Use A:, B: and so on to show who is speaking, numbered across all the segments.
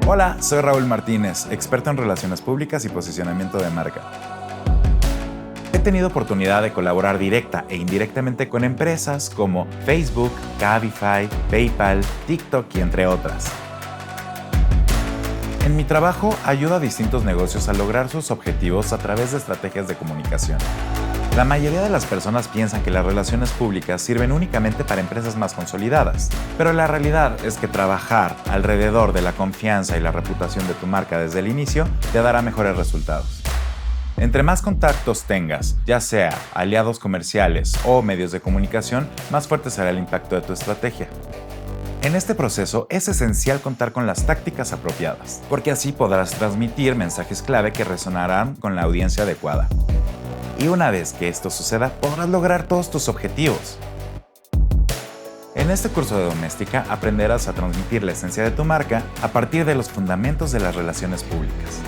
A: Hola, soy Raúl Martínez, experto en relaciones públicas y posicionamiento de marca. He tenido oportunidad de colaborar directa e indirectamente con empresas como Facebook, Cabify, PayPal, TikTok y entre otras. En mi trabajo ayudo a distintos negocios a lograr sus objetivos a través de estrategias de comunicación. La mayoría de las personas piensan que las relaciones públicas sirven únicamente para empresas más consolidadas, pero la realidad es que trabajar alrededor de la confianza y la reputación de tu marca desde el inicio te dará mejores resultados. Entre más contactos tengas, ya sea aliados comerciales o medios de comunicación, más fuerte será el impacto de tu estrategia. En este proceso es esencial contar con las tácticas apropiadas, porque así podrás transmitir mensajes clave que resonarán con la audiencia adecuada. Y una vez que esto suceda, podrás lograr todos tus objetivos. En este curso de Doméstica aprenderás a transmitir la esencia de tu marca a partir de los fundamentos de las relaciones públicas.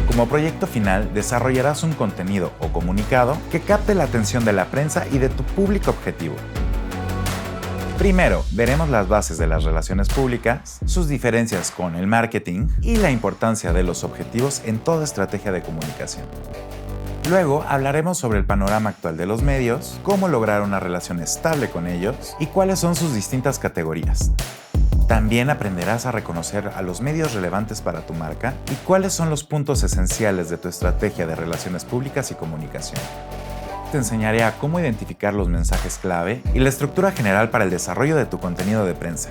A: Como proyecto final, desarrollarás un contenido o comunicado que capte la atención de la prensa y de tu público objetivo. Primero, veremos las bases de las relaciones públicas, sus diferencias con el marketing y la importancia de los objetivos en toda estrategia de comunicación. Luego hablaremos sobre el panorama actual de los medios, cómo lograr una relación estable con ellos y cuáles son sus distintas categorías. También aprenderás a reconocer a los medios relevantes para tu marca y cuáles son los puntos esenciales de tu estrategia de relaciones públicas y comunicación. Te enseñaré a cómo identificar los mensajes clave y la estructura general para el desarrollo de tu contenido de prensa.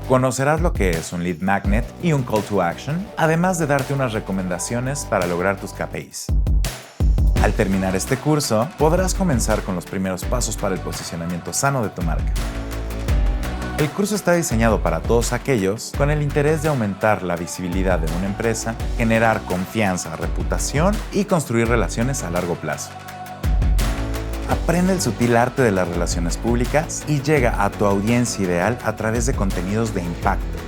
A: Conocerás lo que es un lead magnet y un call to action, además de darte unas recomendaciones para lograr tus KPIs. Al terminar este curso, podrás comenzar con los primeros pasos para el posicionamiento sano de tu marca. El curso está diseñado para todos aquellos con el interés de aumentar la visibilidad de una empresa, generar confianza, reputación y construir relaciones a largo plazo. Aprende el sutil arte de las relaciones públicas y llega a tu audiencia ideal a través de contenidos de impacto.